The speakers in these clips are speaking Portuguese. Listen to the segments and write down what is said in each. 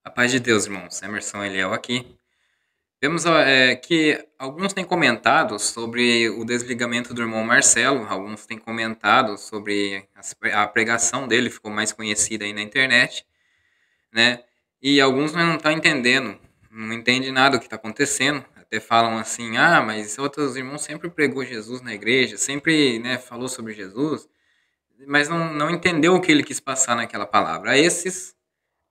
A paz de Deus, irmãos. Emerson Eliel aqui. Vemos que alguns têm comentado sobre o desligamento do irmão Marcelo, alguns têm comentado sobre a pregação dele, ficou mais conhecida aí na internet, né? E alguns não estão entendendo, não entendem nada do que está acontecendo, até falam assim, mas outros irmãos sempre pregou Jesus na igreja, sempre, né, falou sobre Jesus, mas não entendeu o que ele quis passar naquela palavra. A esses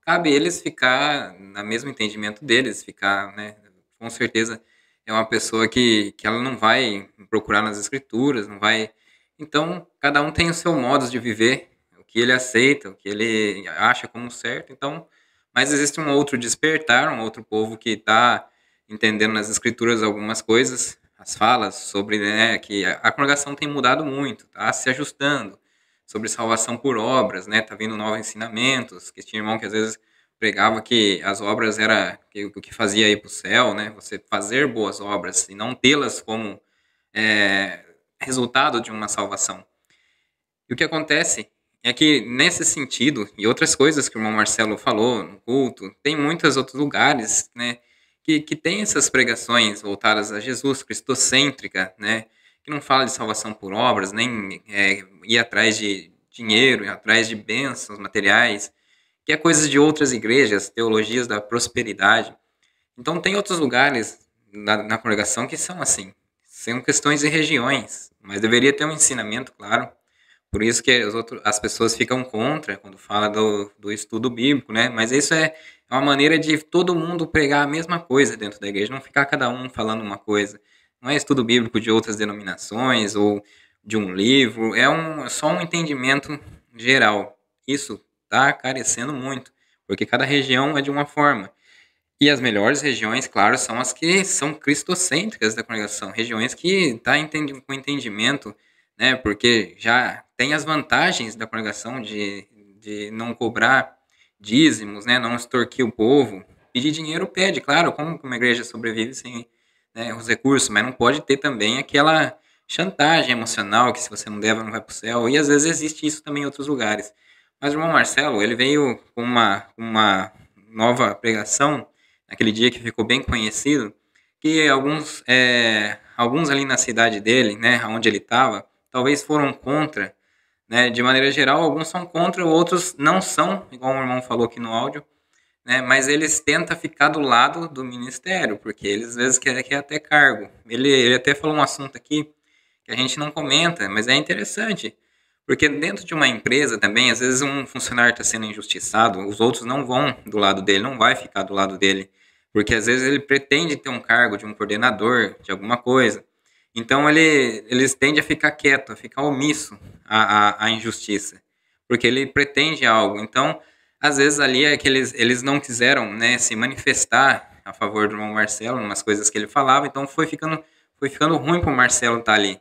cabe eles ficar no mesmo entendimento deles, ficar, né, com certeza é uma pessoa que ela não vai procurar nas escrituras, não vai. Então, cada um tem o seu modo de viver, o que ele aceita, o que ele acha como certo. Então, mas existe um outro despertar, um outro povo que está entendendo nas escrituras algumas coisas, as falas sobre, né, que a congregação tem mudado muito, tá se ajustando sobre salvação por obras, né? Tá vindo novos ensinamentos, que tinha irmão que às vezes pregava que as obras era o que fazia ir para o céu, né? Você fazer boas obras e não tê-las como é, resultado de uma salvação. E o que acontece é que nesse sentido e outras coisas que o irmão Marcelo falou no culto, tem muitos outros lugares, né? Que tem essas pregações voltadas a Jesus, cristocêntrica, né? Que não fala de salvação por obras, nem ir atrás de dinheiro, ir atrás de bênçãos materiais, que é coisas de outras igrejas, teologias da prosperidade. Então tem outros lugares na congregação que são assim, são questões de regiões, mas deveria ter um ensinamento, claro. Por isso que as pessoas ficam contra quando fala do estudo bíblico, né? Mas isso é uma maneira de todo mundo pregar a mesma coisa dentro da igreja, não ficar cada um falando uma coisa. Não é estudo bíblico de outras denominações ou de um livro, é só um entendimento geral. Isso está carecendo muito, porque cada região é de uma forma. E as melhores regiões, claro, são as que são cristocêntricas da congregação, regiões que tá com entendimento, né, porque já tem as vantagens da congregação de não cobrar dízimos, né, não extorquir o povo. Pedir dinheiro pede, claro, como uma igreja sobrevive sem, né, os recursos, mas não pode ter também aquela chantagem emocional que se você não der, não vai para o céu, e às vezes existe isso também em outros lugares. Mas o irmão Marcelo, ele veio com uma nova pregação, naquele dia que ficou bem conhecido, que alguns ali na cidade dele, né, onde ele estava, talvez foram contra, né, de maneira geral, alguns são contra, outros não são, igual o irmão falou aqui no áudio, né, mas eles tentam ficar do lado do ministério, porque eles às vezes querem até cargo. Ele até falou um assunto aqui que a gente não comenta, mas é interessante, porque dentro de uma empresa também, às vezes um funcionário está sendo injustiçado, os outros não vão do lado dele, não vai ficar do lado dele, porque às vezes ele pretende ter um cargo de um coordenador, de alguma coisa. Então eles tendem a ficar quieto, a ficar omisso à injustiça, porque ele pretende algo. Então, às vezes ali é que eles não quiseram, né, se manifestar a favor do irmão Marcelo, umas coisas que ele falava, então foi ficando ruim para o Marcelo estar ali.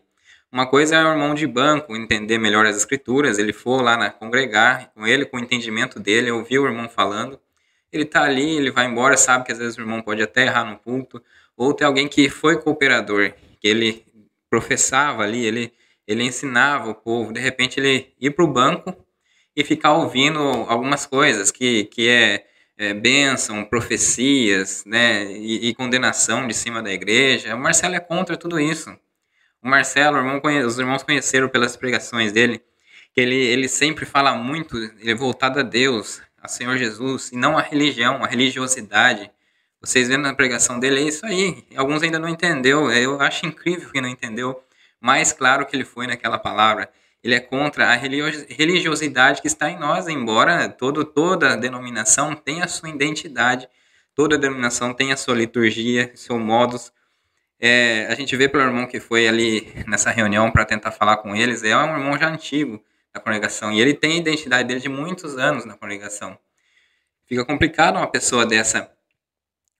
Uma coisa é o irmão de banco entender melhor as escrituras, ele for lá congregar com ele, com o entendimento dele, ouvir o irmão falando, ele tá ali, ele vai embora, sabe que às vezes o irmão pode até errar no culto, ou tem alguém que foi cooperador, que ele professava ali, ele ensinava o povo, de repente ele ir para o banco e ficar ouvindo algumas coisas que é bênção, profecias, né, e condenação de cima da igreja. O Marcelo é contra tudo isso. O Marcelo, os irmãos conheceram pelas pregações dele, que ele sempre fala muito, ele é voltado a Deus, a Senhor Jesus, e não a religião, a religiosidade. Vocês vendo na pregação dele, é isso aí. Alguns ainda não entendeu, eu acho incrível que não entendeu, mais claro que ele foi naquela palavra. Ele é contra a religiosidade que está em nós, embora toda denominação tenha a sua identidade, toda denominação tem a sua liturgia, seu modus. A gente vê pelo irmão que foi ali nessa reunião para tentar falar com eles, é um irmão já antigo da congregação, e ele tem a identidade dele de muitos anos na congregação. Fica complicado uma pessoa dessa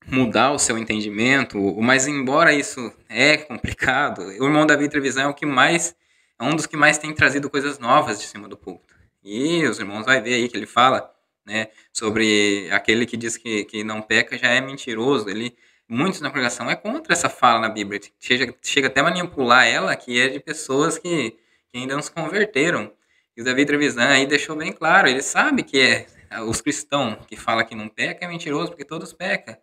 mudar o seu entendimento, mas embora isso é complicado, o irmão Davi Trevisan é um dos que mais tem trazido coisas novas de cima do púlpito. E os irmãos vai ver aí que ele fala, né, sobre aquele que diz que não peca já é mentiroso. Muitos na congregação é contra essa fala na Bíblia, chega até a manipular ela, que é de pessoas que ainda não se converteram. E o Davi Trevisan aí deixou bem claro, ele sabe que os cristãos que falam que não peca é mentiroso, porque todos pecam.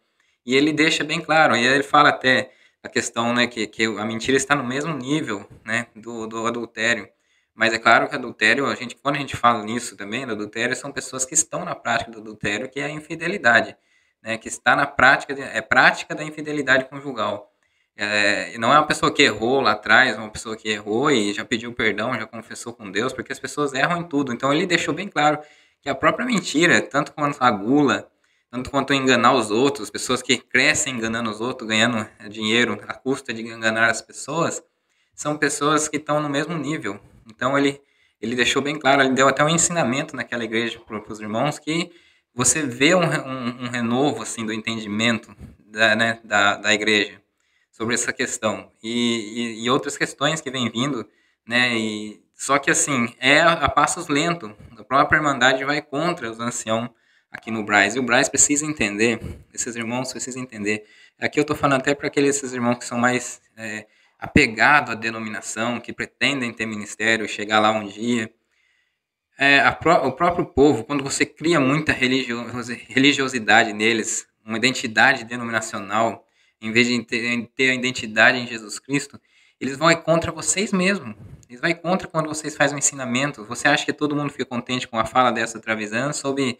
E ele deixa bem claro, e ele fala até a questão, né, que a mentira está no mesmo nível, né, do adultério. Mas é claro que adultério, quando a gente fala nisso também, do adultério, são pessoas que estão na prática do adultério, que é a infidelidade, né, que está na prática, é prática da infidelidade conjugal. Não é uma pessoa que errou lá atrás, uma pessoa que errou e já pediu perdão, já confessou com Deus, porque as pessoas erram em tudo. Então ele deixou bem claro que a própria mentira, tanto quanto a gula, tanto quanto enganar os outros, pessoas que crescem enganando os outros, ganhando dinheiro à custa de enganar as pessoas, são pessoas que estão no mesmo nível. Então ele deixou bem claro, ele deu até um ensinamento naquela igreja para os irmãos que você vê um renovo assim do entendimento da igreja sobre essa questão e outras questões que vêm vindo, né? Só que assim é a passos lentos. A própria Irmandade vai contra os anciãos aqui no Brás. E o Brás precisa entender, esses irmãos precisam entender. Aqui eu estou falando até para esses irmãos que são mais apegados à denominação, que pretendem ter ministério, chegar lá um dia. O próprio povo, quando você cria muita religiosidade neles, uma identidade denominacional, em vez de ter a identidade em Jesus Cristo, eles vão contra vocês mesmos. Eles vão contra quando vocês fazem um ensinamento. Você acha que todo mundo fica contente com a fala dessa Travisan sobre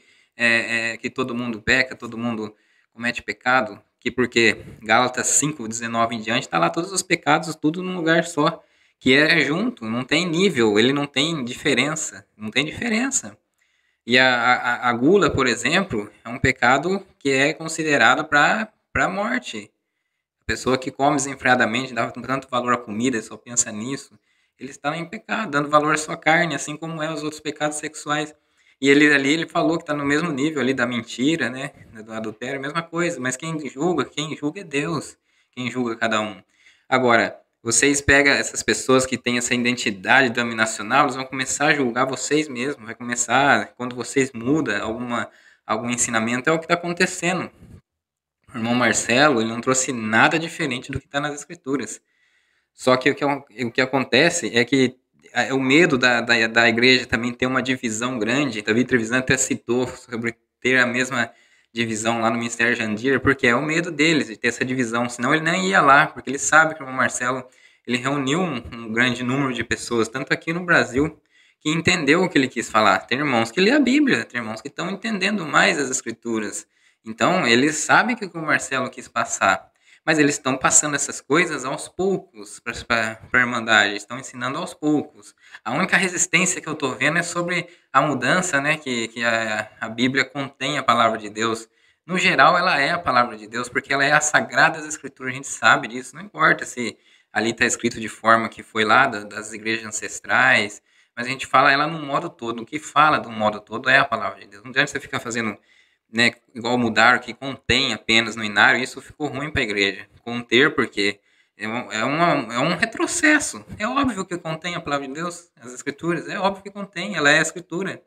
que todo mundo peca, todo mundo comete pecado? Que porque Gálatas 5:19 em diante, está lá todos os pecados, tudo num lugar só que é junto, não tem nível, ele não tem diferença, não tem diferença. E a gula, por exemplo, é um pecado que é considerado para a morte. A pessoa que come desenfreadamente, dá tanto valor à comida, só pensa nisso, ele está em pecado, dando valor à sua carne, assim como é os outros pecados sexuais. E ele falou que está no mesmo nível ali da mentira, né, do adultério, a mesma coisa, mas quem julga é Deus, quem julga cada um. Agora, vocês pegam essas pessoas que têm essa identidade dominacional, eles vão começar a julgar vocês mesmos, vai começar, quando vocês mudam algum ensinamento, é o que está acontecendo. O irmão Marcelo, ele não trouxe nada diferente do que está nas escrituras. Só que o que acontece é que o medo da igreja também ter uma divisão grande. Davi Trevisan até citou sobre ter a mesma divisão lá no Ministério Jandir, porque é o medo deles de ter essa divisão. Senão ele nem ia lá, porque ele sabe que o irmão Marcelo ele reuniu um grande número de pessoas, tanto aqui no Brasil, que entendeu o que ele quis falar. Tem irmãos que lê a Bíblia, tem irmãos que estão entendendo mais as escrituras. Então, eles sabem o que o Marcelo quis passar. Mas eles estão passando essas coisas aos poucos para a Irmandade, estão ensinando aos poucos. A única resistência que eu estou vendo é sobre a mudança, né, que a Bíblia contém a palavra de Deus. No geral, ela é a palavra de Deus, porque ela é a Sagrada Escritura, a gente sabe disso. Não importa se ali está escrito de forma que foi lá das igrejas ancestrais, mas a gente fala ela no modo todo. O que fala do modo todo é a palavra de Deus. Não adianta você ficar fazendo, né, igual mudar o que contém apenas no inário, isso ficou ruim para a igreja. Conter, porque é um retrocesso. É óbvio que contém a palavra de Deus, as escrituras, é óbvio que contém, ela é a escritura.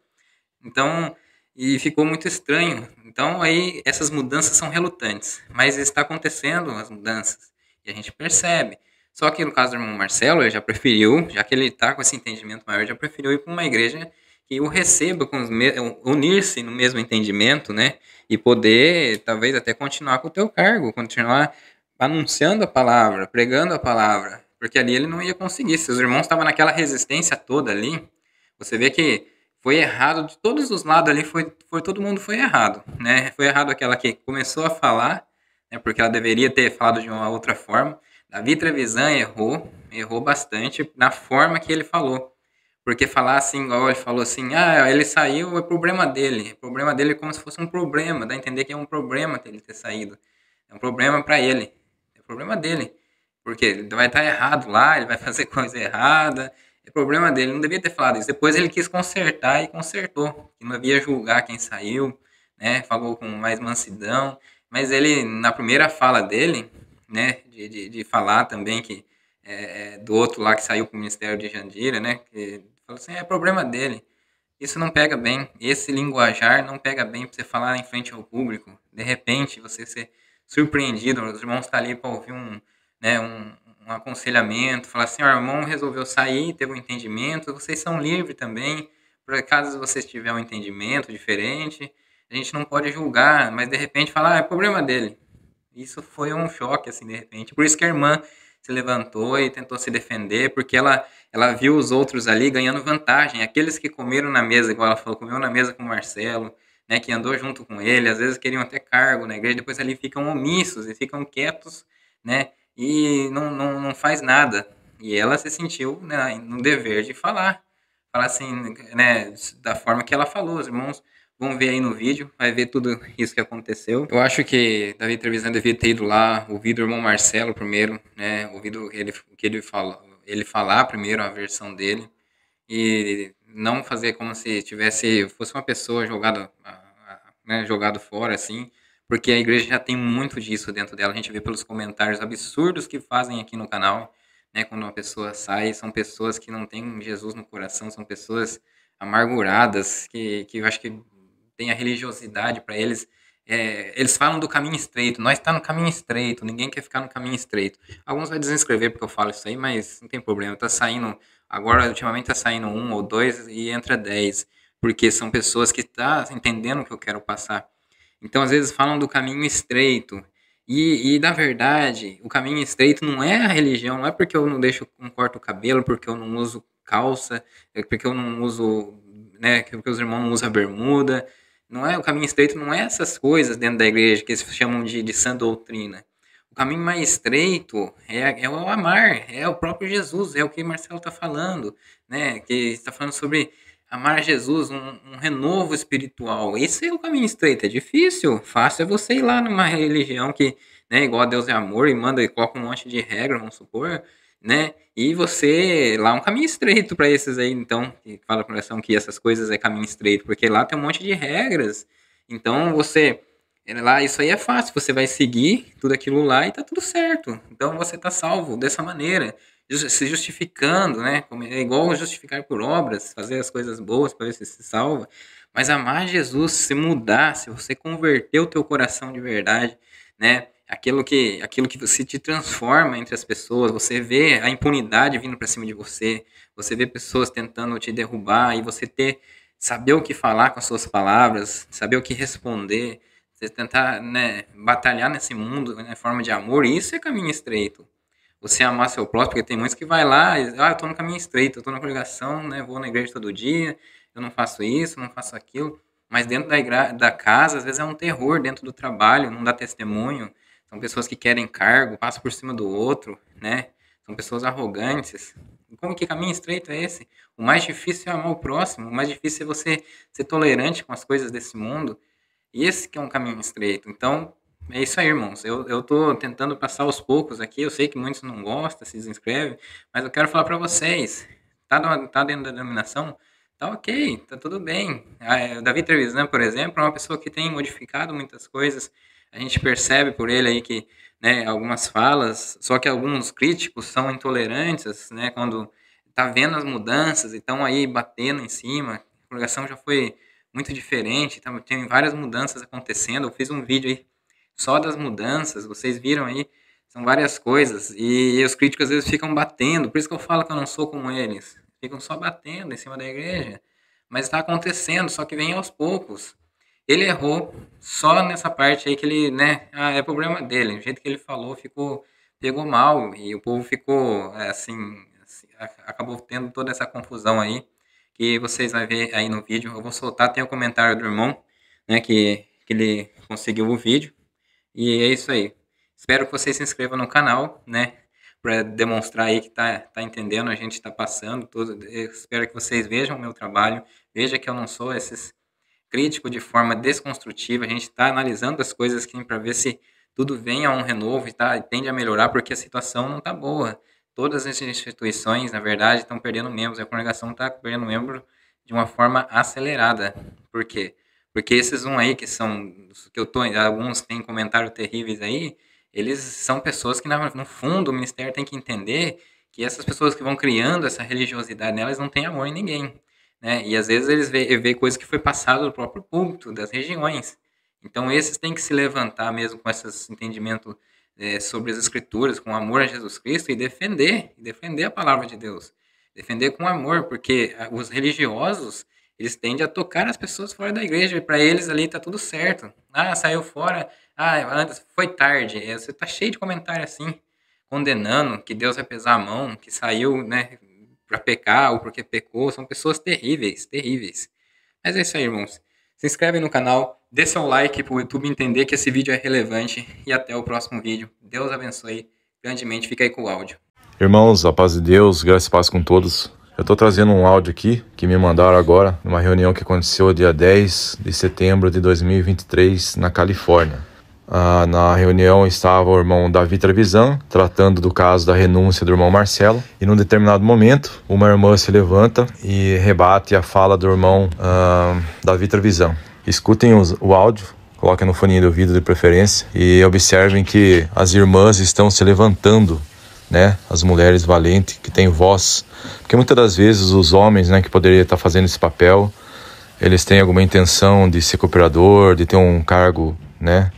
Então, e ficou muito estranho. Então, aí, essas mudanças são relutantes, mas está acontecendo as mudanças, e a gente percebe. Só que no caso do irmão Marcelo, ele já preferiu, já que ele está com esse entendimento maior, já preferiu ir para uma igreja que o receba, unir-se no mesmo entendimento, né? E poder, talvez, até continuar com o teu cargo, continuar anunciando a palavra, pregando a palavra. Porque ali ele não ia conseguir. Se os irmãos estavam naquela resistência toda ali, você vê que foi errado de todos os lados ali, todo mundo foi errado, né? Foi errado aquela que começou a falar, né? Porque ela deveria ter falado de uma outra forma. Davi Trevisan errou bastante na forma que ele falou. Porque falar assim, igual ele falou assim, ele saiu, é problema dele. É problema dele como se fosse um problema, dá a entender que é um problema ele ter saído. É um problema para ele. É problema dele. Porque ele vai estar errado lá, ele vai fazer coisa errada. É problema dele, não devia ter falado isso. Depois ele quis consertar e consertou. Que não devia julgar quem saiu, né? Falou com mais mansidão. Mas ele, na primeira fala dele, né? De falar também que do outro lá que saiu para o Ministério de Jandira, né? Que falou assim, é problema dele. Isso não pega bem. Esse linguajar não pega bem para você falar em frente ao público. De repente, você ser surpreendido, os irmãos estão ali para ouvir um aconselhamento, falar assim, o irmão resolveu sair, teve um entendimento, vocês são livres também, por caso você tiver um entendimento diferente, a gente não pode julgar, mas de repente falar, é problema dele. Isso foi um choque, assim, de repente. Por isso que a irmã se levantou e tentou se defender, porque ela viu os outros ali ganhando vantagem. Aqueles que comeram na mesa, igual ela falou, comeu na mesa com o Marcelo, né, que andou junto com ele, às vezes queriam até cargo na igreja, depois ali ficam omissos e ficam quietos, né, e não faz nada. E ela se sentiu, né, no dever de falar assim, né, da forma que ela falou. Os irmãos vão ver aí no vídeo, vai ver tudo isso que aconteceu. Eu acho que Davi Trevisan devia ter ido lá, ouvido o irmão Marcelo primeiro, né, ouvido ele fala, ele falar primeiro a versão dele e não fazer como se fosse uma pessoa jogada, né, jogado fora assim, porque a igreja já tem muito disso dentro dela. A gente vê pelos comentários absurdos que fazem aqui no canal, né, quando uma pessoa sai, são pessoas que não têm Jesus no coração, são pessoas amarguradas, que eu acho que tem a religiosidade para eles. Eles falam do caminho estreito, nós está no caminho estreito, ninguém quer ficar no caminho estreito. Alguns vão desinscrever porque eu falo isso aí, mas não tem problema, tá saindo, agora ultimamente tá saindo um ou dois e entra 10, porque são pessoas que tá entendendo o que eu quero passar. Então, às vezes falam do caminho estreito, na verdade, o caminho estreito não é a religião, não é porque eu não corto o cabelo, porque eu não uso calça, porque eu não uso, né, porque os irmãos não usam bermuda. Não é o caminho estreito, não é essas coisas dentro da igreja que eles chamam de sã doutrina. O caminho mais estreito é o amar, é o próprio Jesus, é o que Marcelo está falando, né? Que está falando sobre amar Jesus, um renovo espiritual. Esse é o caminho estreito, é difícil. Fácil é você ir lá numa religião que, né, igual a Deus é amor e manda e coloca um monte de regra, vamos supor, né? E você lá um caminho estreito para esses aí, então, que fala com relação que essas coisas é caminho estreito, porque lá tem um monte de regras. Então você lá isso aí é fácil, você vai seguir tudo aquilo lá e tá tudo certo. Então você tá salvo dessa maneira, se justificando, né? É igual justificar por obras, fazer as coisas boas para ver se salva. Mas amar Jesus, se mudar, se você converter o teu coração de verdade, né? Aquilo que você te transforma entre as pessoas, você vê a impunidade vindo para cima de você vê pessoas tentando te derrubar e você saber o que falar com as suas palavras, saber o que responder, você tentar, né, batalhar nesse mundo, né, forma de amor, isso é caminho estreito. Você amar seu próximo, porque tem muitos que vai lá, eu tô no caminho estreito, eu tô na congregação, né, vou na igreja todo dia, eu não faço isso, não faço aquilo, mas dentro da casa, às vezes é um terror, dentro do trabalho, não dá testemunho, são pessoas que querem cargo, passam por cima do outro, né, são pessoas arrogantes. Como que caminho estreito é esse? O mais difícil é amar o próximo, o mais difícil é você ser tolerante com as coisas desse mundo, e esse que é um caminho estreito. Então, é isso aí, irmãos. Eu tô tentando passar aos poucos aqui. Eu sei que muitos não gostam, se desinscrevem, mas eu quero falar para vocês. Tá dentro da denominação? Tá ok, tá tudo bem. O Davi Trevisan, por exemplo, é uma pessoa que tem modificado muitas coisas. A gente percebe por ele aí que, né, algumas falas, só que alguns críticos são intolerantes, né, quando tá vendo as mudanças e estão aí batendo em cima. A congregação já foi muito diferente, tem várias mudanças acontecendo. Eu fiz um vídeo aí só das mudanças, vocês viram aí, são várias coisas, e os críticos às vezes ficam batendo, por isso que eu falo que eu não sou como eles, ficam só batendo em cima da igreja, mas está acontecendo, só que vem aos poucos. Ele errou só nessa parte aí que ele, né, é problema dele, o jeito que ele falou pegou mal, e o povo ficou, assim, acabou tendo toda essa confusão aí, que vocês vão ver aí no vídeo. Eu vou soltar, tem o comentário do irmão, né, que ele conseguiu o vídeo. E é isso aí. Espero que vocês se inscrevam no canal, né, para demonstrar aí que tá entendendo, a gente está passando tudo. Eu espero que vocês vejam o meu trabalho, veja que eu não sou esses crítico de forma desconstrutiva, a gente está analisando as coisas aqui para ver se tudo vem a um renovo e tende a melhorar, porque a situação não está boa. Todas as instituições, na verdade, estão perdendo membros, a congregação está perdendo membros de uma forma acelerada. Por quê? Porque esses aí que são, que eu tô, alguns têm comentários terríveis aí, eles são pessoas que, no fundo, o ministério tem que entender que essas pessoas que vão criando essa religiosidade nelas não têm amor em ninguém, né? E às vezes eles vê coisas que foi passado do próprio púlpito, das regiões. Então esses têm que se levantar mesmo com esses entendimentos sobre as escrituras, com amor a Jesus Cristo e defender a palavra de Deus. Defender com amor, porque os religiosos, eles tendem a tocar as pessoas fora da igreja, e para eles ali tá tudo certo. Ah, saiu fora, antes foi tarde. Você tá cheio de comentário assim, condenando que Deus vai pesar a mão, que saiu, né, para pecar ou porque pecou. São pessoas terríveis, terríveis. Mas é isso aí, irmãos. Se inscreve no canal, dê seu like para o YouTube entender que esse vídeo é relevante e até o próximo vídeo. Deus abençoe grandemente. Fica aí com o áudio. Irmãos, a paz de Deus, graça e paz com todos. Eu estou trazendo um áudio aqui que me mandaram agora, numa reunião que aconteceu dia 10 de setembro de 2023 na Califórnia. Na reunião estava o irmão Davi Trevisan, tratando do caso da renúncia do irmão Marcelo. E num determinado momento, uma irmã se levanta e rebate a fala do irmão Davi Trevisan. Escutem o áudio, coloquem no foninho do ouvido de preferência e observem que as irmãs estão se levantando, né? As mulheres valentes que têm voz, porque muitas das vezes os homens, né, que poderiam estar fazendo esse papel, eles têm alguma intenção de ser cooperador, de ter um cargo, né,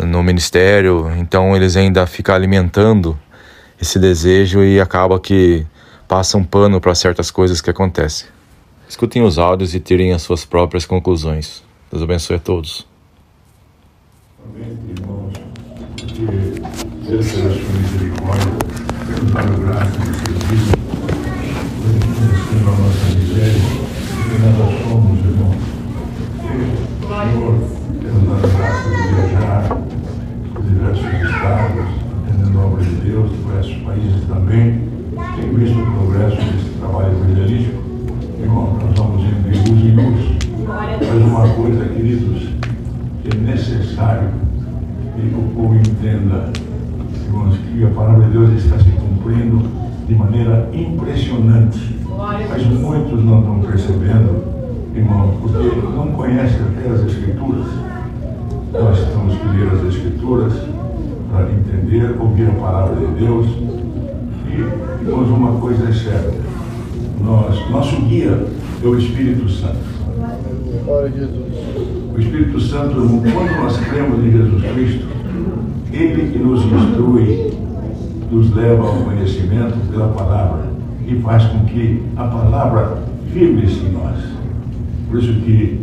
no ministério, então eles ainda ficam alimentando esse desejo e acaba que passam pano para certas coisas que acontecem. Escutem os áudios e tirem as suas próprias conclusões. Deus abençoe a todos. Amém, irmãos, porque Deus, pela sua misericórdia, temos dado graça nesse vídeo, reconhecendo a nossa miséria, que nós somos, irmãos. Senhor, temos dado graça de viajar por diversos estados, atendendo a obra de Deus, diversos países também. Tenho visto o progresso desse trabalho evangelístico. Irmão, nós vamos indo de luz em luz. Mas uma coisa, queridos, que é necessário que o povo entenda, irmãos, que a palavra de Deus está se cumprindo de maneira impressionante. Mas muitos não estão percebendo, irmãos, porque não conhecem até as Escrituras. Nós temos que ler as Escrituras para entender, ouvir a palavra de Deus. E, irmãos, uma coisa é certa: nosso guia é o Espírito Santo. O Espírito Santo, quando nós cremos em Jesus Cristo, Ele que nos instrui, nos leva ao conhecimento pela palavra e faz com que a palavra firme-se em nós. Por isso que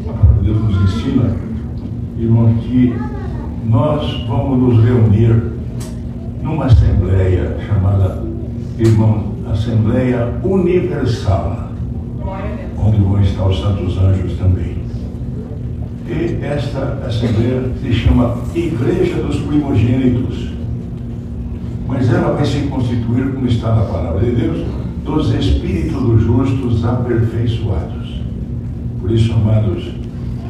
a palavra de Deus nos ensina, irmão, que nós vamos nos reunir numa assembleia chamada, irmão, Assembleia Universal, onde vão estar os santos anjos também. E esta assembleia se chama Igreja dos Primogênitos. Mas ela vai se constituir, como está na palavra de Deus, dos espíritos dos justos aperfeiçoados. Por isso, amados,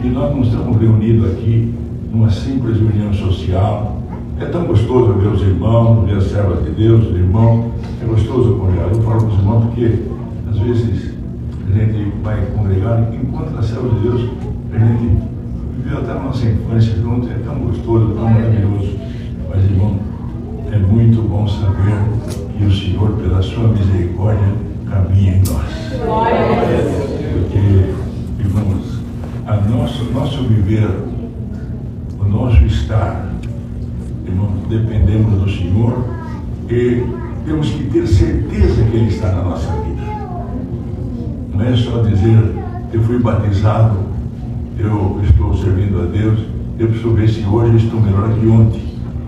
que nós não estamos reunidos aqui numa simples reunião social. É tão gostoso ver os irmãos, ver as servas de Deus, os irmãos. É gostoso congregar. Eu falo para os irmãos porque, às vezes, a gente vai congregar e encontra as servas de Deus. A gente viveu até a nossa infância junto. É tão gostoso, tão maravilhoso. Mas, irmão, é muito bom saber que o Senhor, pela sua misericórdia, caminha em nós. Porque, irmãos, o nosso viver, o nosso estar, irmãos, dependemos do Senhor e temos que ter certeza que Ele está na nossa vida. Não é só dizer, eu fui batizado, eu estou servindo a Deus, eu preciso ver se hoje estou melhor que ontem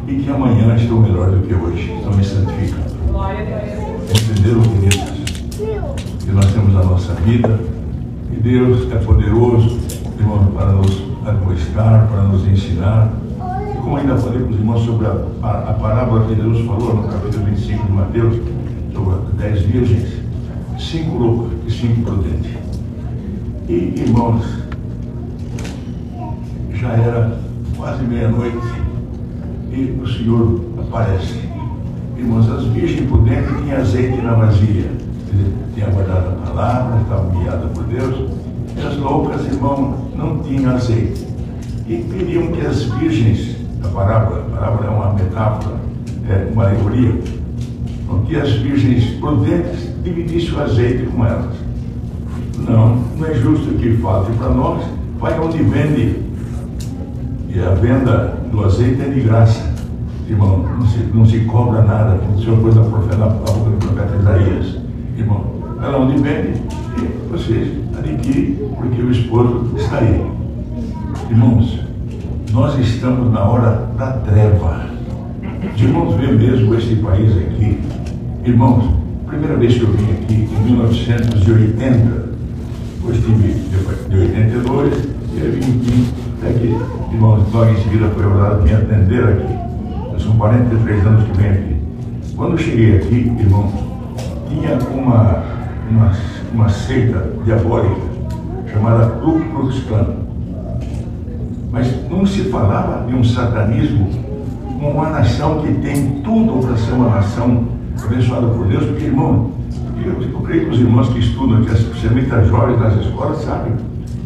e que amanhã estou melhor do que hoje. Estou me santificando. Entenderam, queridos? Que nós temos a nossa vida e Deus é poderoso, irmão, para nos admoestar, para nos ensinar. E como ainda falei para os irmãos sobre a parábola que Jesus falou no capítulo 25 de Mateus, sobre 10 virgens, 5 loucas e 5 prudentes. E, irmãos, já era quase meia-noite e o Senhor aparece. Irmãos, as virgens prudentes tinham azeite na vasilha, tinham guardado a palavra, estavam guiadas por Deus. E as loucas, irmão, não tinham azeite. E queriam que as virgens, a parábola é uma metáfora, é uma alegoria, que as virgens prudentes dividissem o azeite com elas. Não é justo que falte para nós, vai onde vende. E a venda do azeite é de graça, irmão, não se cobra nada, como o Senhor pôs na boca do profeta Isaías. Irmão, vai lá onde vende e vocês de que, porque o esposo está aí. Irmãos, nós estamos na hora da treva. Os irmãos veem mesmo este país aqui. Irmãos, primeira vez que eu vim aqui, em 1980, depois tive de 82, e eu vim aqui. Irmãos, logo em seguida foi orado me atender aqui. São 43 anos que venho aqui. Quando eu cheguei aqui, irmãos, tinha uma seita diabólica chamada Ku Klux Klan. Mas não se falava de um satanismo, uma nação que tem tudo para ser uma nação abençoada por Deus, porque, irmão, eu creio que os irmãos que estudam aqui, especialmente as jovens nas escolas, sabem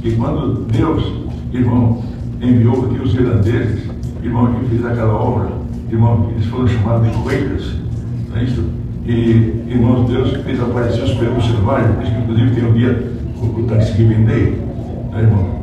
que quando Deus, irmão, enviou aqui os irlandeses, irmão, que fez aquela obra, irmão, eles foram chamados de Quakers, não é isso? E, irmãos, Deus fez aparecer os perus selvagens, por isso que inclusive tem um dia, o Thanksgiving Day, né, irmão?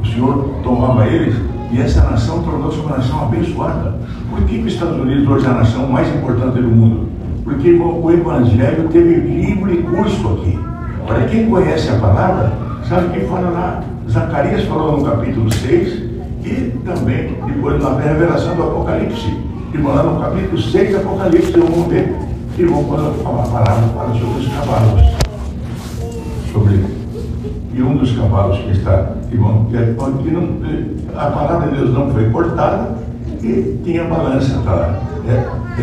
O Senhor tomava eles e essa nação tornou-se uma nação abençoada. Por que os Estados Unidos hoje é a nação mais importante do mundo? Porque, irmão, o Evangelho teve livre curso aqui. Para quem conhece a palavra, sabe que fala lá, Zacarias falou no capítulo 6 e também depois na revelação do Apocalipse. Irmão, lá no capítulo 6 do Apocalipse, vamos ver, irmão, quando a palavra fala sobre os cavalos. E um dos cavalos que está, irmão, a palavra de Deus não foi cortada e tinha balança, tá?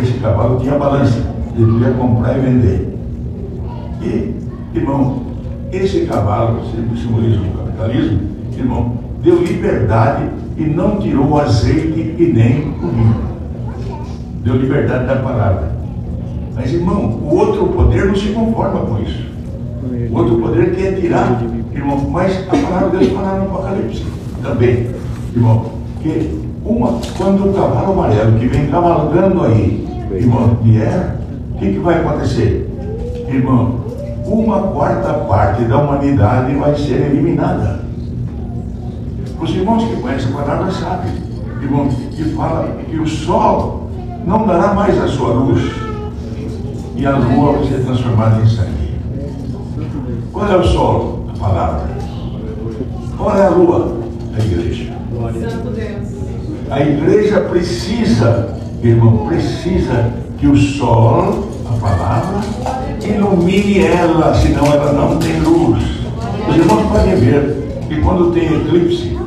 Esse cavalo tinha balança, ele podia comprar e vender. E, irmão, esse cavalo, sempre simboliza o capitalismo, irmão, deu liberdade e não tirou o azeite e nem o vinho. Deu liberdade da palavra. Mas, irmão, o outro poder não se conforma com isso. O outro poder quer tirar, irmão, mas a palavra de Deus fala no Apocalipse também, irmão, que quando o cavalo amarelo que vem cavalgando aí, irmão, vier, o que vai acontecer? Irmão, 1/4 da humanidade vai ser eliminada. Os irmãos que conhecem a palavra sabem, irmão, que fala que o sol não dará mais a sua luz e a lua vai ser transformada em sangue. Qual é o sol? A palavra. Qual é a lua? A igreja. A igreja precisa, irmão, precisa que o sol, a palavra, ilumine ela, senão ela não tem luz. Os irmãos podem ver que quando tem eclipse,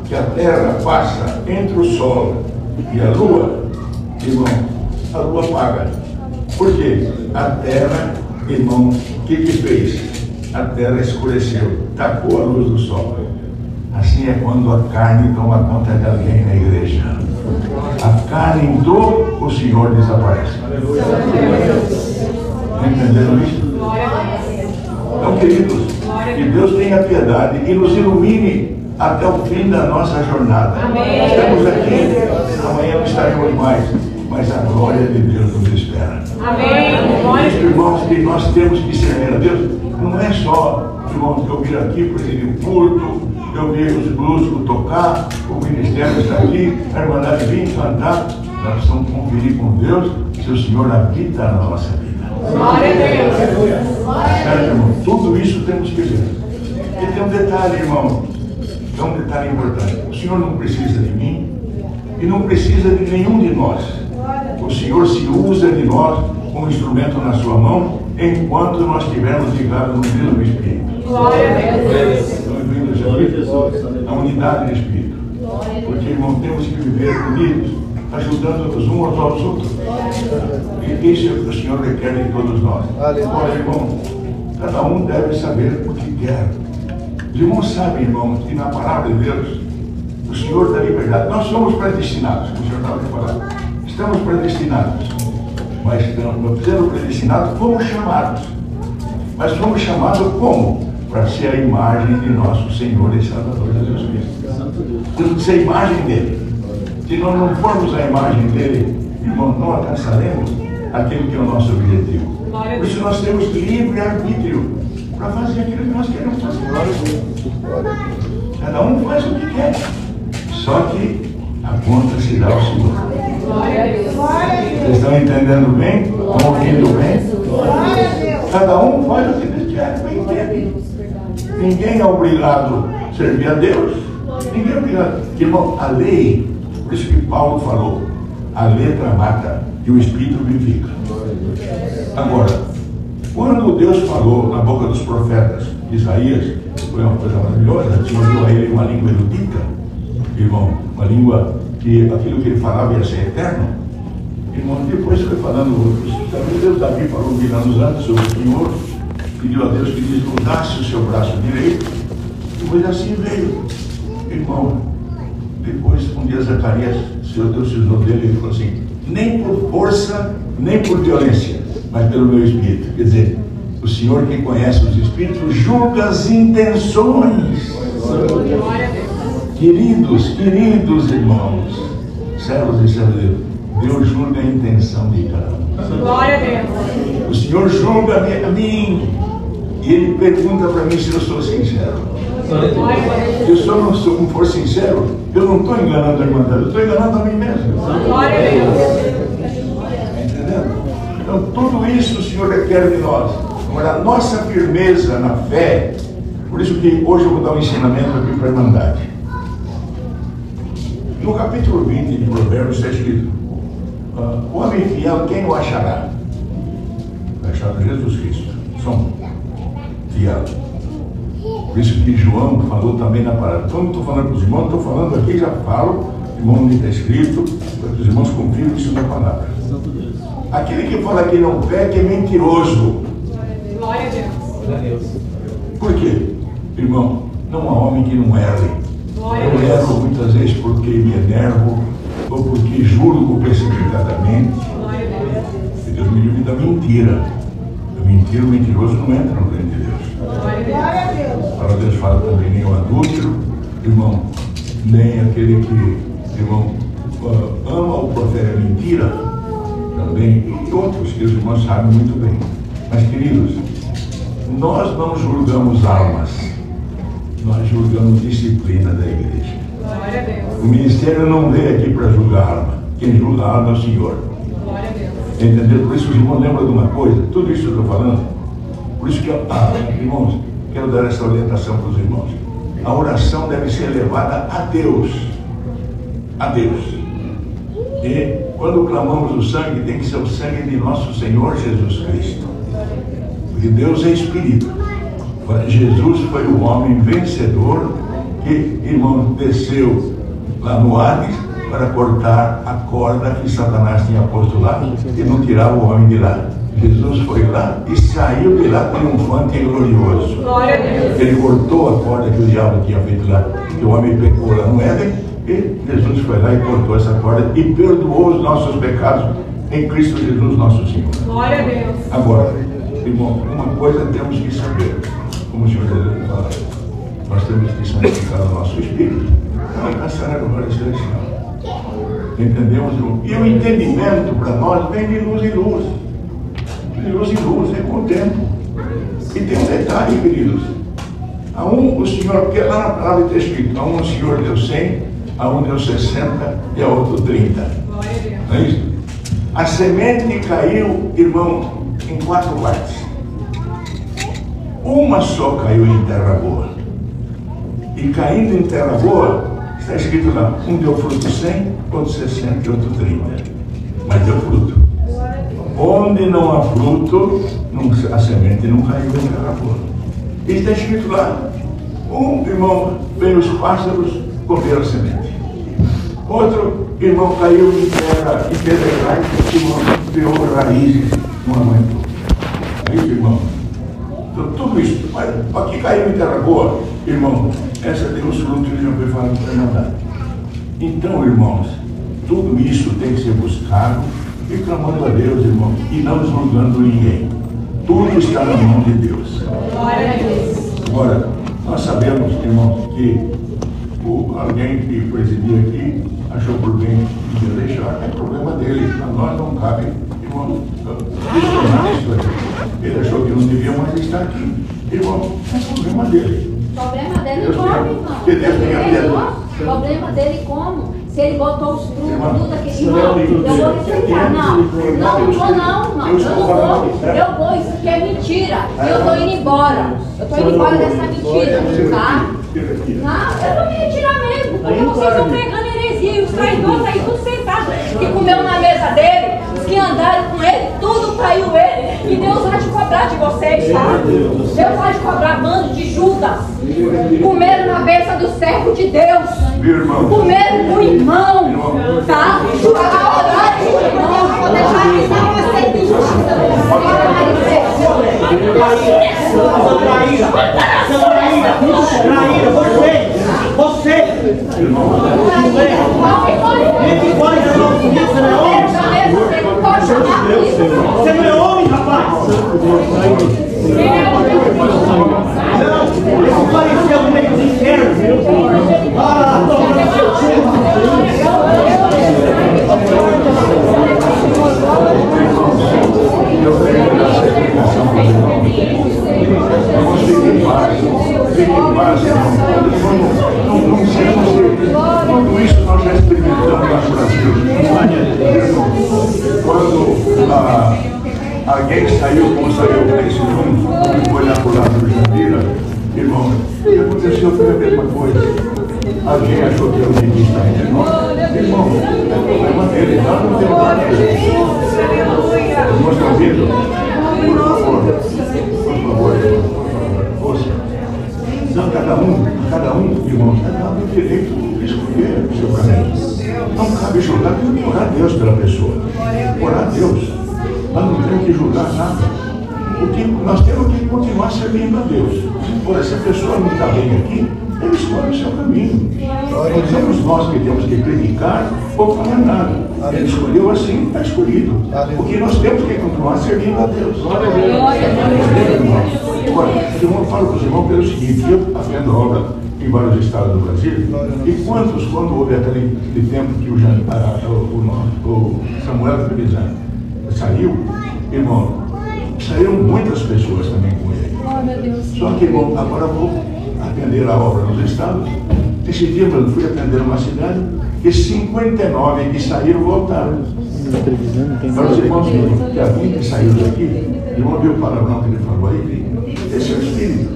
que a terra passa entre o sol e a lua, irmão, a lua apaga. Por quê? A terra, irmão, o que fez? A terra escureceu, tacou a luz do sol. Assim é quando a carne toma conta de alguém na igreja. A carne entrou, o Senhor desaparece. Entenderam isso? Então, queridos, que Deus tenha piedade e nos ilumine até o fim da nossa jornada. Estamos aqui, amanhã não estaremos mais, mas a glória de Deus nos espera. Amém. Irmãos, que nós temos que servir a Deus. Não é só, irmãos, que eu vir aqui presidir o culto, eu vi os músicos tocar, o ministério está aqui, a irmandade vir cantar. Nós precisamos conferir com Deus se o Senhor habita na nossa vida. Glória a Deus. Certo, irmão? Tudo isso temos que ver. E tem um detalhe, irmão. É um detalhe importante. O Senhor não precisa de mim e não precisa de nenhum de nós. O Senhor se usa de nós como instrumento na sua mão enquanto nós estivermos ligados no mesmo Espírito. Glória a Deus. A unidade do Espírito. Porque, irmão, temos que viver unidos, ajudando-nos uns aos outros. E isso é o que o Senhor requer de todos nós. Agora, irmão, cada um deve saber o que quer. Os irmãos sabem, irmão, que na palavra de Deus, o Senhor dá liberdade. Nós somos predestinados, como o Senhor estava falando. Estamos predestinados. Mas sendo predestinados, fomos chamados. Mas fomos chamados como? Para ser a imagem de nosso Senhor e Salvador Jesus Cristo. Temos que ser a imagem dele. Se nós não formos a imagem dele, irmão, não alcançaremos aquilo que é o nosso objetivo. Por isso nós temos livre arbítrio para fazer aquilo que nós queremos fazer. Cada um faz o que quer. Só que a conta se dá ao Senhor. Vocês estão entendendo bem? Estão ouvindo bem? Cada um faz o que eles querem, bem entende. Ninguém é obrigado a servir a Deus. Ninguém é obrigado. Irmão, a lei, por isso que Paulo falou, a letra mata e o Espírito vivifica. Agora, quando Deus falou na boca dos profetas, Isaías, foi uma coisa maravilhosa, tinha a ele uma língua erudita, irmão, uma língua que aquilo que ele falava ia ser eterno. Irmão, depois foi falando, também Deus Davi falou 1000 anos antes sobre o Senhor, pediu a Deus que desnudasse o seu braço direito, depois assim veio. Irmão, depois um dia Zacarias, o Senhor Deus se usou dele, ele falou assim, nem por força, nem por violência, mas pelo meu Espírito. Quer dizer, o Senhor que conhece os Espíritos julga as intenções. Queridos irmãos, servos e servas de Deus, Deus julga a intenção de cada um. Glória a Deus. O Senhor julga a mim e Ele pergunta para mim se eu sou sincero. Se eu não for sincero, eu não estou enganando a Irmandade, eu estou enganando a mim mesmo. Glória a Deus. Entendendo? Então tudo isso o Senhor requer de nós. Agora a nossa firmeza na fé, por isso que hoje eu vou dar um ensinamento aqui para a Irmandade. No capítulo 20 de Provérbios está escrito, o homem fiel, quem o achará? Achado Jesus Cristo. São fiel. Por isso que João falou também na palavra. Quando estou falando para os irmãos, estou falando aqui, já falo, irmão, onde está escrito, para que os irmãos confiram isso na palavra. Aquele que fala que não peca é mentiroso. Glória a Deus. Por quê? Irmão, não há homem que não erre. Eu erro muitas vezes porque me enervo, ou porque julgo precipitadamente. E Deus me livre da mentira. A mentira, o mentiroso não entra no reino de Deus. Glória a Deus. A palavra de Deus fala também nem o adúltero, irmão, nem aquele que, irmão, ama ou profere a mentira, também, e outros que os irmãos sabem muito bem. Mas, queridos, nós não julgamos almas, nós julgamos disciplina da igreja. Glória a Deus. O ministério não veio aqui para julgar a alma, quem julga a alma é o Senhor. Glória a Deus. Entendeu? Por isso os irmãos lembram de uma coisa, tudo isso que eu estou falando, por isso que, irmãos, quero dar essa orientação para os irmãos. A oração deve ser levada a Deus. A Deus. E quando clamamos o sangue, tem que ser o sangue de nosso Senhor Jesus Cristo. Porque Deus é Espírito. Jesus foi o homem vencedor que, irmão, desceu lá no Hades para cortar a corda que Satanás tinha posto lá e não tirava o homem de lá. Jesus foi lá e saiu de lá triunfante e glorioso. Glória a Deus. Ele cortou a corda que o diabo tinha feito lá, que o homem pecou lá no Éden, e Jesus foi lá e cortou essa corda e perdoou os nossos pecados em Cristo Jesus, nosso Senhor. Glória a Deus. Agora, irmão, uma coisa temos que saber, como o Senhor Jesus fala, nós temos que santificar o nosso espírito, não alcançar a glória celestial. Entendemos, irmão? E o entendimento para nós vem de luz em luz. De luz em luz, é com o tempo. E tem um detalhe, queridos. A um o Senhor, porque lá na palavra está escrito, a um o Senhor deu 100, a um deu 60 e a outro 30. Glória a Deus. Não é isso? A semente caiu, irmão, em 4 partes. Uma só caiu em terra boa. E caindo em terra boa, está escrito lá, um deu fruto 100, outro 60 e outro 30. Mas deu fruto. Onde não há fruto, a semente não caiu em terra boa. E está escrito lá, um irmão, veio os pássaros comer a semente. Outro irmão caiu em terra e pedregais, irmão, criou raízes, não aguentou. É isso, irmão. Então, tudo isso, para que caiu em terra boa, irmão, essa deu os frutos que já foi falado para a Irmandade. Então, irmãos, tudo isso tem que ser buscado e clamando a Deus, irmão, e não julgando ninguém. Tudo está na mão de Deus. Glória a Deus. Agora, nós sabemos, irmãos, que alguém que presidia aqui achou por bem de deixar, é problema dele. A nós não cabe, irmão, questionar isso aqui. Ele achou que não devia mais estar aqui. Irmão, é problema dele. O problema dele Deus pode, tem, irmão. que Deus tenha Ele piedade. gosta. O problema dele como? Se ele botou os truques, tudo aqui. Irmão, eu vou respeitar. Não, não vou não, irmão. Eu não vou. Eu vou, isso aqui é mentira. E eu tô indo embora. Eu tô indo embora dessa mentira, tá? Não, eu vou me retirar mesmo, porque vocês estão pregando heresia. Os traidores aí, tudo sentados, que comeu na mesa dele, os que andaram com ele, tudo traiu ele. E Deus vai te cobrar de vocês, tá? Deus vai te cobrar, bando de Judas. Comeram na mesa do servo de Deus. Comeram com o irmão, tá? Oraram com o irmão. Vou deixar avisar você de justiça. Traíra, você! Você não é homem, rapaz! Não, esse fariseu no meio do inferno! Tudo isso nós já experimentamos no Brasil. Quando alguém saiu, como saiu esse mundo, foi lá por lá do Jandira, irmão, e aconteceu foi a mesma coisa. Alguém achou que eu devia estar entre nós. Irmão, é problema dele, nós não temos nada a ver. Irmãos, estão ouvindo? Por favor, ouça. Então, cada um, irmão, cada um tem direito de escolher o seu caminho. Não cabe julgar, tem que orar a Deus pela pessoa. Orar a Deus. Nós não temos que julgar nada. Nós temos que continuar servindo a Deus. Ora, se a pessoa não está bem aqui, ele escolhe o seu caminho. Não somos nós que temos que criticar ou falar nada. Ele escolheu assim, está escolhido. Porque nós temos que continuar servindo a Deus. Agora, eu falo para os irmãos pelo seguinte: eu aprendo obra em vários estados do Brasil, e quando houve aquele tempo que o Samuel Trevisan saiu, irmão, saíram muitas pessoas também com ele. Só que, irmão, agora eu vou atender a obra nos estados. Esse dia eu fui atender uma cidade e 59 que saíram voltaram. Para os irmãos que a 20 saíram daqui, irmão, viu o palavrão que ele falou aí? Esse é o Espírito.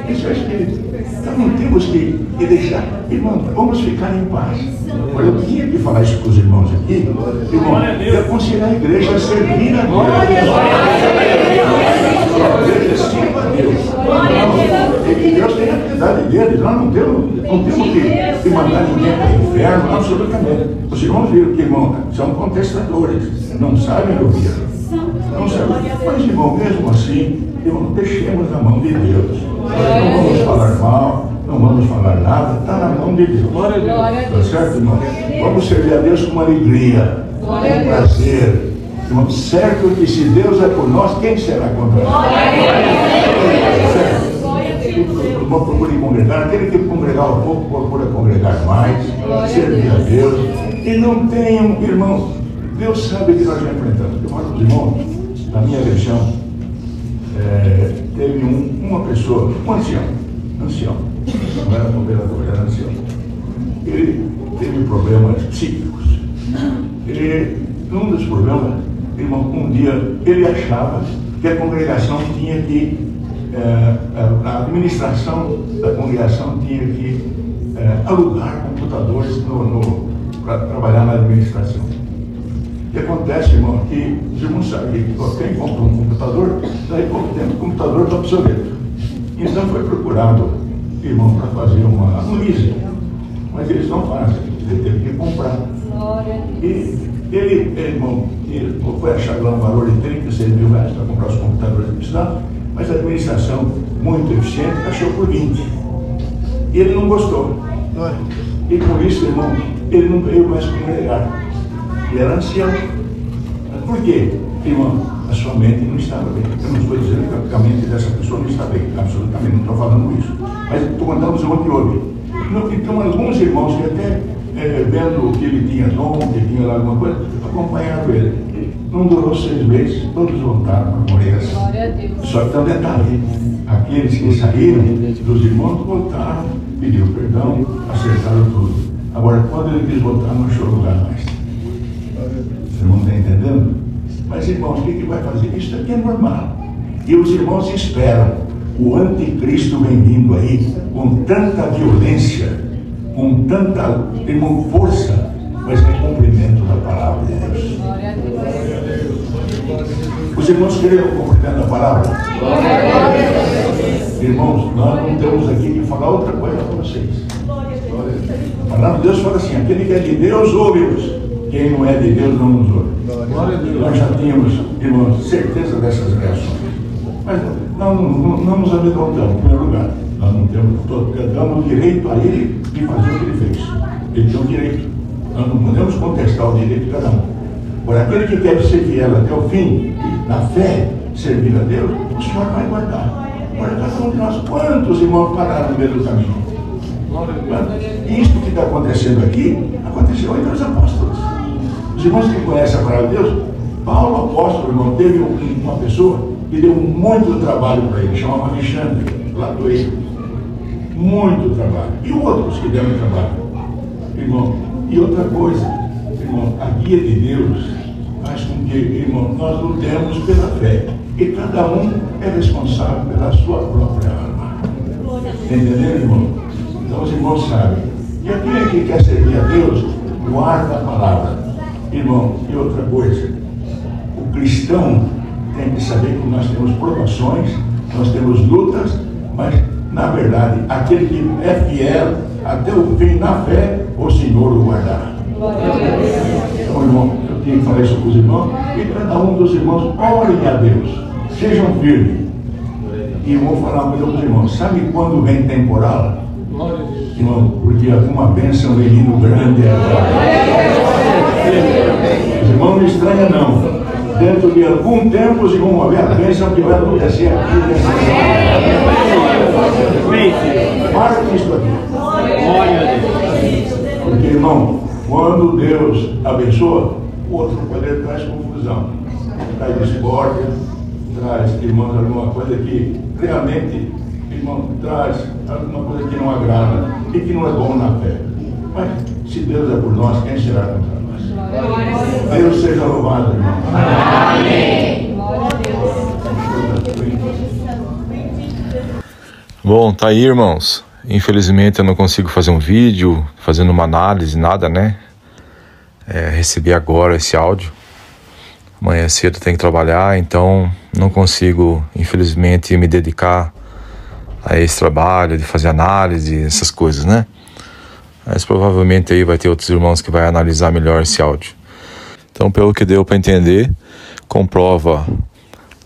Esse é o Espírito. Então não temos que deixar, irmão, vamos ficar em paz. Olha, eu tinha que falar isso para os irmãos aqui, irmão, e aconselhar a igreja a servir a Deus. A igreja sirva a Deus. E que Deus tenha piedade deles. Nós não temos que mandar ninguém para o inferno, absolutamente. Os irmãos viram que, irmão, são contestadores, não sabem ouvir. Não sabem. Mas, irmão, mesmo assim, irmão, deixemos na mão de Deus. Não vamos falar mal, não vamos falar nada, está na mão de Deus. Está certo, irmão? Vamos servir a Deus com alegria, com prazer. Irmão, certo que se Deus é por nós, quem será contra nós? Irmão, procure congregar, aquele que congregar um pouco, procura congregar mais, servir a Deus. E não tenham, irmão, Deus sabe que nós já enfrentamos. Eu falo para os irmãos, na minha região, teve uma pessoa, um ancião, não era governador, era ancião. Ele teve problemas psíquicos. Um dos problemas, irmão, um dia ele achava que a congregação tinha que, a administração da congregação tinha que alugar computadores para trabalhar na administração. O que acontece, irmão, que os irmãos sabem que quem compra um computador, daí pouco tempo o computador está obsoleto. Então foi procurado, irmão, para fazer um leasing, mas eles não fazem, ele teve que comprar. E ele, irmão, foi achar lá um valor de 36 mil reais para comprar os computadores que precisava, mas a administração, muito eficiente, achou por 20. E ele não gostou. E por isso, irmão, ele não veio mais congregar. Ele era ancião. Por quê? Irmão, a sua mente não estava bem. Eu não estou dizendo que a mente dessa pessoa não está bem, absolutamente, não estou falando isso. Mas estou contando o que houve. Então, alguns irmãos que até vendo que ele tinha dom, que tinha lá alguma coisa, acompanharam ele. Não durou 6 meses, todos voltaram para a congregação. Só que tem um detalhe: aqueles que saíram dos irmãos voltaram pediu perdão, acertaram tudo. Agora, quando ele quis voltar, não achou lugar mais. Você não está entendendo? Mas, irmãos, o que vai fazer? Isso aqui é normal. E os irmãos esperam. O anticristo vem vindo aí com tanta violência, com tanta, irmão, força, mas é cumprimento da palavra de Deus. Os irmãos queriam o cumprimento da palavra? Irmãos, nós não temos aqui que falar outra coisa para vocês. A palavra de Deus fala assim: aquele que é de Deus, ouve-os. Quem não é de Deus, não nos ouve. Nós já tínhamos, irmãos, certeza dessas reações. Mas não nos amedrontamos, em primeiro lugar. Nós não temos, damos direito a ele de fazer o que ele fez. Ele tem o direito. Nós não podemos contestar o direito de cada um. Por aquele que quer ser fiel até o fim, na fé, servir a Deus, o Senhor vai guardar. Agora, cada um de nós, quantos irmãos pararam no meio do caminho? E isso que está acontecendo aqui, aconteceu entre os apóstolos. Os irmãos que conhecem a palavra de Deus, Paulo, apóstolo, irmão, teve uma pessoa que deu muito trabalho para ele, chamava Alexandre, lá do Eixo. Muito trabalho. E outros que deram trabalho. Irmão, e outra coisa, irmão, a guia de Deus faz com que, irmão, nós lutemos pela fé. E cada um é responsável pela sua própria alma. Entendeu, irmão? Então os irmãos sabem. E aquele que quer servir a Deus, guarda a palavra. Irmão, e outra coisa, o cristão tem que saber que nós temos provações, nós temos lutas, mas, na verdade, aquele que é fiel até o fim na fé, o Senhor o guardará. Então, irmão, eu tenho que falar isso com os irmãos, e cada um dos irmãos, orem a Deus, sejam firmes. E eu vou falar uma coisa para os irmãos: sabe quando vem temporal? Irmão, porque alguma bênção vem vindo grande agora. Os irmãos não estranham, não. Dentro de algum tempo, os irmãos vão ver a bênção que vai acontecer aqui. Marque isso aqui. Porque, irmão, quando Deus abençoa, o outro poder traz confusão, traz discórdia, traz, irmãos, alguma coisa que realmente, irmão, traz alguma coisa que não agrada e que não é bom na fé. Mas se Deus é por nós, quem será contra nós? Deus seja louvado, irmão. Amém. Bom, tá aí, irmãos. Infelizmente eu não consigo fazer um vídeo fazendo uma análise, nada, né? Recebi agora esse áudio. Amanhã cedo tenho que trabalhar, então não consigo, infelizmente, me dedicar a esse trabalho de fazer análise, essas coisas, né? Mas provavelmente aí vai ter outros irmãos que vai analisar melhor esse áudio. Então, pelo que deu para entender, comprova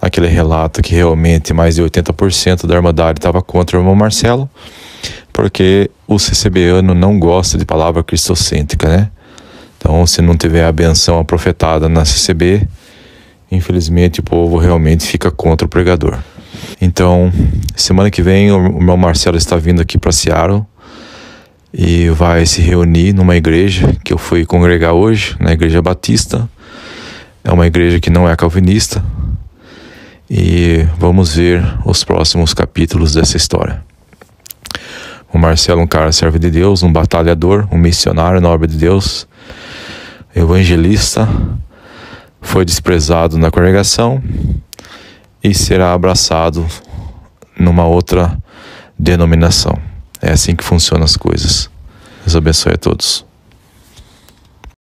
aquele relato que realmente mais de 80% da Irmandade estava contra o irmão Marcelo, porque o CCBano não gosta de palavra cristocêntrica, né? Então, se não tiver a benção aprofetada na CCB, infelizmente o povo realmente fica contra o pregador. Então, semana que vem o irmão Marcelo está vindo aqui para Seattle e vai se reunir numa igreja que eu fui congregar hoje, na Igreja Batista. É uma igreja que não é calvinista. E vamos ver os próximos capítulos dessa história. O Marcelo é um cara servo de Deus, um batalhador, um missionário na obra de Deus, evangelista, foi desprezado na congregação e será abraçado numa outra denominação. É assim que funcionam as coisas. Deus abençoe a todos.